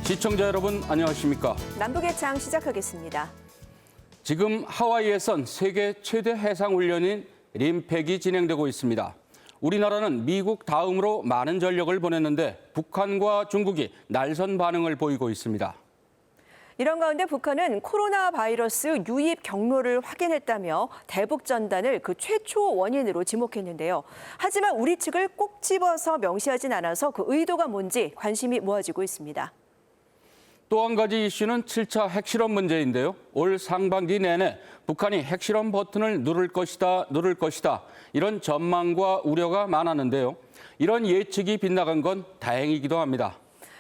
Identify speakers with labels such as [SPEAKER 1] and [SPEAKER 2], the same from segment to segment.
[SPEAKER 1] 시청자 여러분 안녕하십니까?
[SPEAKER 2] 남북의 창 시작하겠습니다.
[SPEAKER 1] 지금 하와이에선 세계 최대 해상훈련인 림팩이 진행되고 있습니다. 우리나라는 미국 다음으로 많은 전력을 보냈는데 북한과 중국이 날선 반응을 보이고 있습니다.
[SPEAKER 2] 이런 가운데 북한은 코로나 바이러스 유입 경로를 확인했다며 대북 전단을 그 최초 원인으로 지목했는데요. 하지만 우리 측을 꼭 집어서 명시하진 않아서 그 의도가 뭔지 관심이 모아지고 있습니다.
[SPEAKER 1] 또 한 가지 이슈는 7차 핵실험 문제인데요. 올 상반기 내내 북한이 핵실험 버튼을 누를 것이다 이런 전망과 우려가 많았는데요. 이런 예측이 빗나간 건 다행이기도 합니다.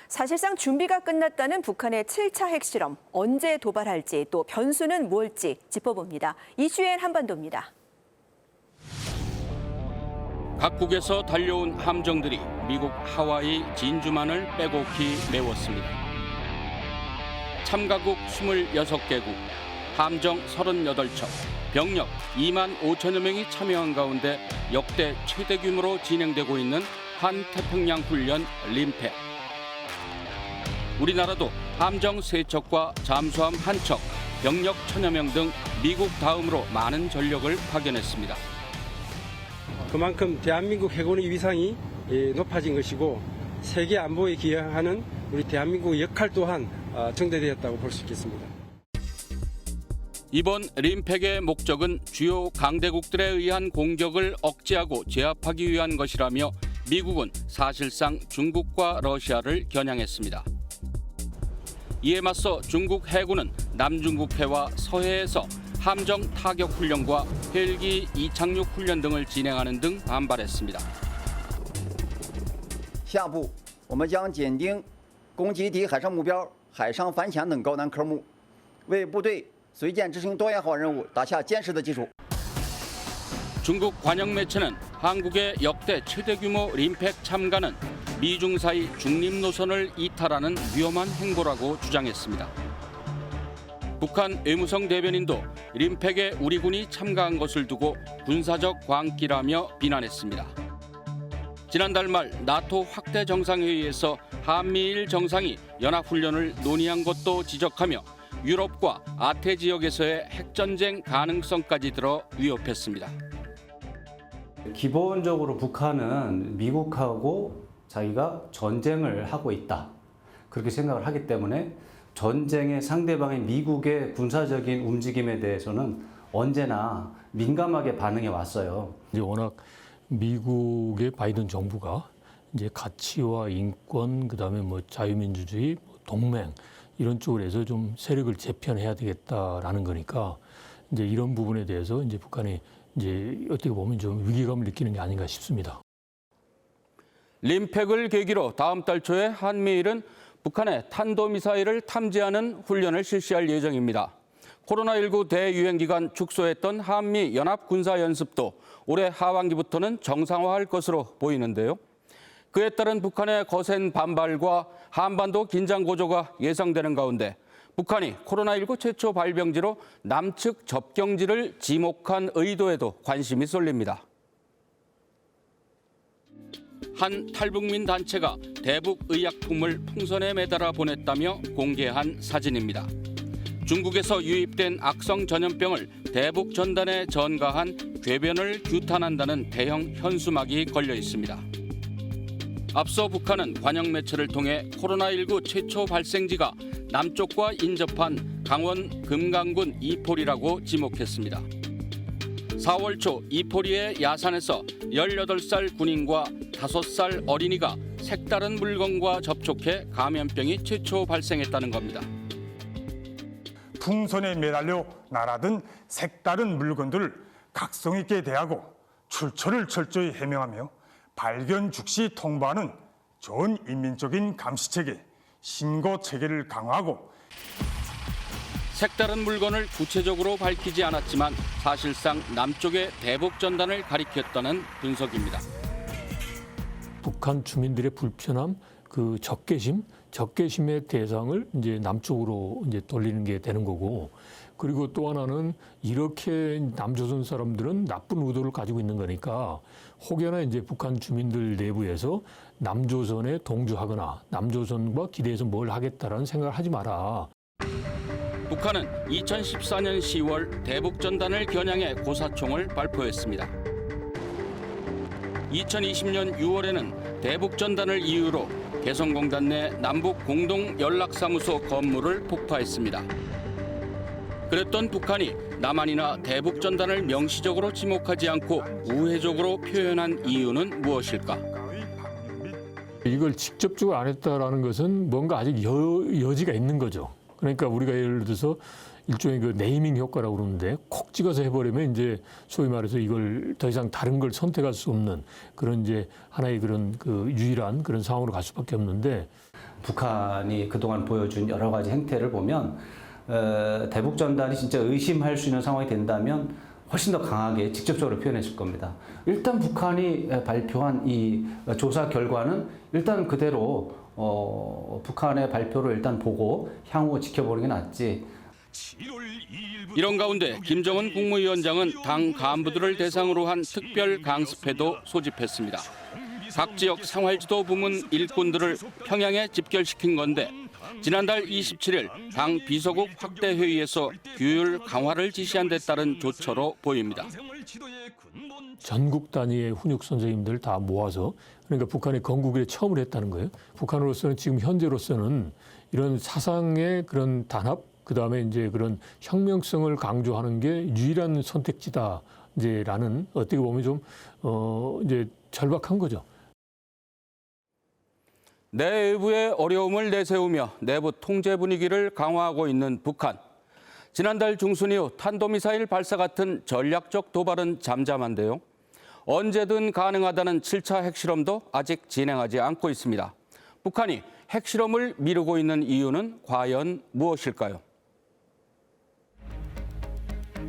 [SPEAKER 2] 사실상 준비가 끝났다는 북한의 7차 핵실험, 언제 도발할지 또 변수는 뭘지 짚어봅니다. 이슈엔 한반도입니다.
[SPEAKER 1] 각국에서 달려온 함정들이 미국 하와이 진주만을 빼곡히 메웠습니다. 참가국 26개국, 함정 38척, 병력 2만 5천여 명이 참여한 가운데 역대 최대 규모로 진행되고 있는 한태평양 훈련 림팩. 우리나라도 함정 3척과 잠수함 1척, 병력 1,000여 명 등 미국 다음으로 많은 전력을 파견했습니다.
[SPEAKER 3] 그만큼 대한민국 해군의 위상이 높아진 것이고 세계 안보에 기여하는 우리 대한민국의 역할 또한 증대되었다고 볼 수 있겠습니다.
[SPEAKER 1] 이번 림팩의 목적은 주요 강대국들에 의한 공격을 억제하고 제압하기 위한 것이라며 미국은 사실상 중국과 러시아를 겨냥했습니다. 이에 맞서 중국 해군은 남중국해와 서해에서 함정 타격 훈련과 헬기 이착륙 훈련 등을 진행하는 등 반발했습니다.
[SPEAKER 4] 下步我们将坚定攻击敌海上目标、海上反潜等高难科目，为部队随舰执行多元化任务打下坚实的基础。
[SPEAKER 1] 중국 관영 매체는 한국의 역대 최대 규모 림팩 참가는 미중 사이 중립 노선을 이탈하는 위험한 행보라고 주장했습니다. 북한 외무성 대변인도 림팩에 우리 군이 참가한 것을 두고 군사적 광기라며 비난했습니다. 지난달 말 나토 확대 정상회의에서 한미일 정상이 연합훈련을 논의한 것도 지적하며 유럽과 아태 지역에서의 핵전쟁 가능성까지 들어 위협했습니다.
[SPEAKER 5] 기본적으로 북한은 미국하고 자기가 전쟁을 하고 있다. 그렇게 생각을 하기 때문에 전쟁의 상대방인 미국의 군사적인 움직임에 대해서는 언제나 민감하게 반응해 왔어요.
[SPEAKER 6] 이제 워낙 미국의 바이든 정부가 이제 가치와 인권, 그다음에 뭐 자유민주주의, 동맹 이런 쪽으로 해서 좀 세력을 재편해야 되겠다라는 거니까 이제 이런 부분에 대해서 이제 북한이 이제 어떻게 보면 좀 위기감을 느끼는 게 아닌가 싶습니다.
[SPEAKER 1] 림팩을 계기로 다음 달 초에 한미일은 북한의 탄도미사일을 탐지하는 훈련을 실시할 예정입니다. 코로나19 대유행 기간 축소했던 한미 연합 군사 연습도 올해 하반기부터는 정상화할 것으로 보이는데요. 그에 따른 북한의 거센 반발과 한반도 긴장 고조가 예상되는 가운데 북한이 코로나19 최초 발병지로 남측 접경지를 지목한 의도에도 관심이 쏠립니다. 한 탈북민 단체가 대북 의약품을 풍선에 매달아 보냈다며 공개한 사진입니다. 중국에서 유입된 악성 전염병을 대북 전단에 전가한 궤변을 규탄한다는 대형 현수막이 걸려 있습니다. 앞서 북한은 관영 매체를 통해 코로나19 최초 발생지가 남쪽과 인접한 강원 금강군 이포리라고 지목했습니다. 4월 초 이포리의 야산에서 18살 군인과 5살 어린이가 색다른 물건과 접촉해 감염병이 최초 발생했다는 겁니다.
[SPEAKER 7] 풍선에 매달려 날아든 색다른 물건들을 각성 있게 대하고 출처를 철저히 해명하며 발견 즉시 통보하는 전 인민적인 감시체계, 신고체계를 강화하고
[SPEAKER 1] 색다른 물건을 구체적으로 밝히지 않았지만 사실상 남쪽의 대북 전단을 가리켰다는 분석입니다.
[SPEAKER 6] 북한 주민들의 불편함, 그 적개심의 대상을 이제 남쪽으로 이제 돌리는 게 되는 거고, 그리고 또 하나는 이렇게 남조선 사람들은 나쁜 의도를 가지고 있는 거니까 혹여나 이제 북한 주민들 내부에서 남조선에 동조하거나 남조선과 기대해서 뭘 하겠다라는 생각을 하지 마라.
[SPEAKER 1] 북한은 2014년 10월 대북전단을 겨냥해 고사총을 발표했습니다. 2020년 6월에는 대북전단을 이유로 개성공단 내 남북 공동 연락사무소 건물을 폭파했습니다. 그랬던 북한이 남한이나 대북전단을 명시적으로 지목하지 않고 우회적으로 표현한 이유는 무엇일까?
[SPEAKER 6] 이걸 직접적으로 안 했다라는 것은 뭔가 아직 여지가 있는 거죠. 그러니까 우리가 예를 들어서 일종의 그 네이밍 효과라고 그러는데 콕 찍어서 해버리면 이제 소위 말해서 이걸 더 이상 다른 걸 선택할 수 없는 그런 이제 하나의 그런 그 유일한 그런 상황으로 갈 수밖에 없는데
[SPEAKER 5] 북한이 그동안 보여준 여러 가지 행태를 보면 대북 전단이 진짜 의심할 수 있는 상황이 된다면 훨씬 더 강하게 직접적으로 표현했을 겁니다. 일단 북한이 발표한 이 조사 결과는 일단 그대로 북한의 발표를 일단 보고 향후 지켜보는 게 낫지.
[SPEAKER 1] 이런 가운데 김정은 국무위원장은 당 간부들을 대상으로 한 특별 강습회도 소집했습니다. 각 지역 생활지도 부문 일꾼들을 평양에 집결시킨 건데 지난달 27일 당 비서국 확대 회의에서 규율 강화를 지시한 데 따른 조처로 보입니다.
[SPEAKER 6] 전국 단위의 훈육 선생님들 다 모아서 그러니까 북한이 건국에 처음으로 했다는 거예요. 북한으로서는 지금 현재로서는 이런 사상의 그런 단합 그다음에 이제 그런 혁명성을 강조하는 게 유일한 선택지다 이제라는 어떻게 보면 좀 이제 절박한 거죠.
[SPEAKER 1] 내부의 어려움을 내세우며 내부 통제 분위기를 강화하고 있는 북한. 지난달 중순 이후 탄도미사일 발사 같은 전략적 도발은 잠잠한데요. 언제든 가능하다는 7차 핵실험도 아직 진행하지 않고 있습니다. 북한이 핵실험을 미루고 있는 이유는 과연 무엇일까요?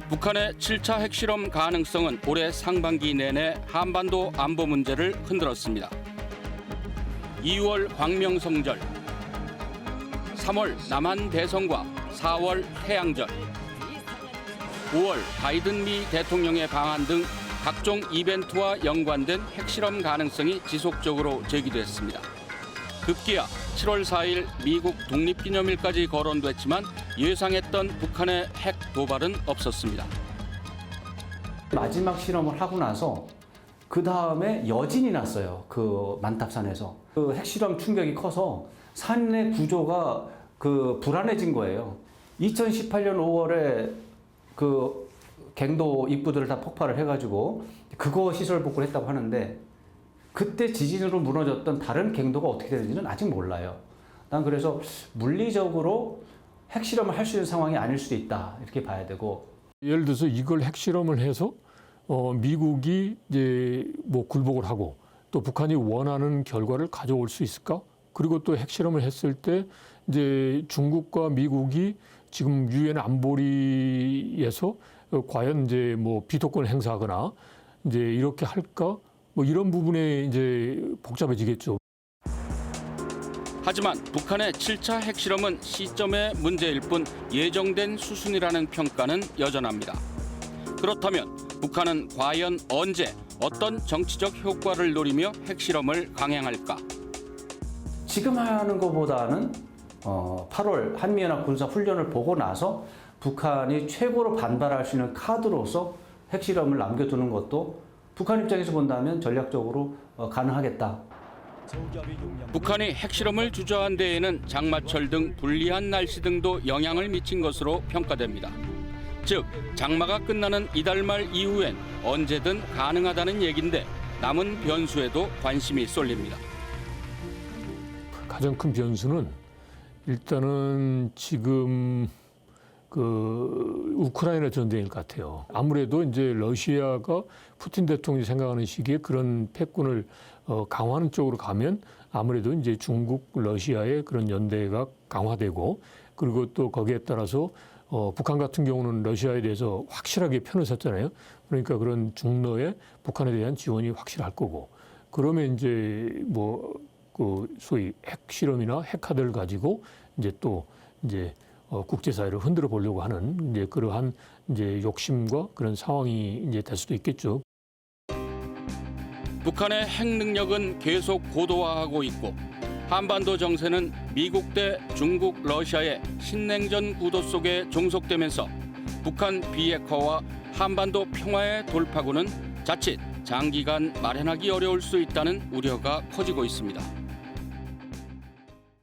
[SPEAKER 1] 북한의 7차 핵실험 가능성은 올해 상반기 내내 한반도 안보 문제를 흔들었습니다. 2월 광명성절, 3월 남한 대선과 4월 태양절, 5월 바이든 미 대통령의 방한 등 각종 이벤트와 연관된 핵실험 가능성이 지속적으로 제기됐습니다. 급기야 7월 4일 미국 독립기념일까지 거론됐지만 예상했던 북한의 핵 도발은 없었습니다.
[SPEAKER 5] 마지막 실험을 하고 나서 그 다음에 여진이 났어요. 그 만탑산에서. 그 핵실험 충격이 커서 산의 구조가 그 불안해진 거예요. 2018년 5월에 그 갱도 입구들을 다 폭발을 해가지고 그거 시설 복구를 했다고 하는데 그때 지진으로 무너졌던 다른 갱도가 어떻게 되는지는 아직 몰라요. 난 그래서 물리적으로 핵실험을 할 수 있는 상황이 아닐 수도 있다 이렇게 봐야 되고.
[SPEAKER 6] 예를 들어서 이걸 핵실험을 해서 미국이 이제 뭐 굴복을 하고 또 북한이 원하는 결과를 가져올 수 있을까? 그리고 또 핵실험을 했을 때 이제 중국과 미국이 지금 유엔 안보리에서 과연 이제 뭐 비토권을 행사하거나 이제 이렇게 할까? 뭐 이런 부분에 이제 복잡해지겠죠.
[SPEAKER 1] 하지만 북한의 7차 핵실험은 시점의 문제일 뿐 예정된 수순이라는 평가는 여전합니다. 그렇다면 북한은 과연 언제 어떤 정치적 효과를 노리며 핵실험을 강행할까?
[SPEAKER 5] 지금 하는 것보다는 8월 한미연합 군사훈련을 보고 나서 북한이 최고로 반발할 수 있는 카드로서 핵실험을 남겨두는 것도 북한 입장에서 본다면 전략적으로 가능하겠다.
[SPEAKER 1] 북한이 핵실험을 주저한 데에는 장마철 등 불리한 날씨 등도 영향을 미친 것으로 평가됩니다. 즉, 장마가 끝나는 이달 말 이후엔 언제든 가능하다는 얘긴데 남은 변수에도 관심이 쏠립니다.
[SPEAKER 6] 가장 큰 변수는 일단은 지금 그 우크라이나 전쟁일 것 같아요. 아무래도 이제 러시아가 푸틴 대통령이 생각하는 시기에 그런 패권을 강화하는 쪽으로 가면 아무래도 이제 중국, 러시아의 그런 연대가 강화되고 그리고 또 거기에 따라서 북한 같은 경우는 러시아에 대해서 확실하게 편을 섰잖아요. 그러니까 그런 중러에 북한에 대한 지원이 확실할 거고 그러면 이제 뭐 그 소위 핵 실험이나 핵 카드를 가지고 이제 또 이제 국제사회를 흔들어 보려고 하는 이제 그러한 이제 욕심과 그런 상황이 이제 될 수도 있겠죠.
[SPEAKER 1] 북한의 핵 능력은 계속 고도화하고 있고 한반도 정세는 미국 대 중국, 러시아의 신냉전 구도 속에 종속되면서 북한 비핵화와 한반도 평화의 돌파구는 자칫 장기간 마련하기 어려울 수 있다는 우려가 커지고 있습니다.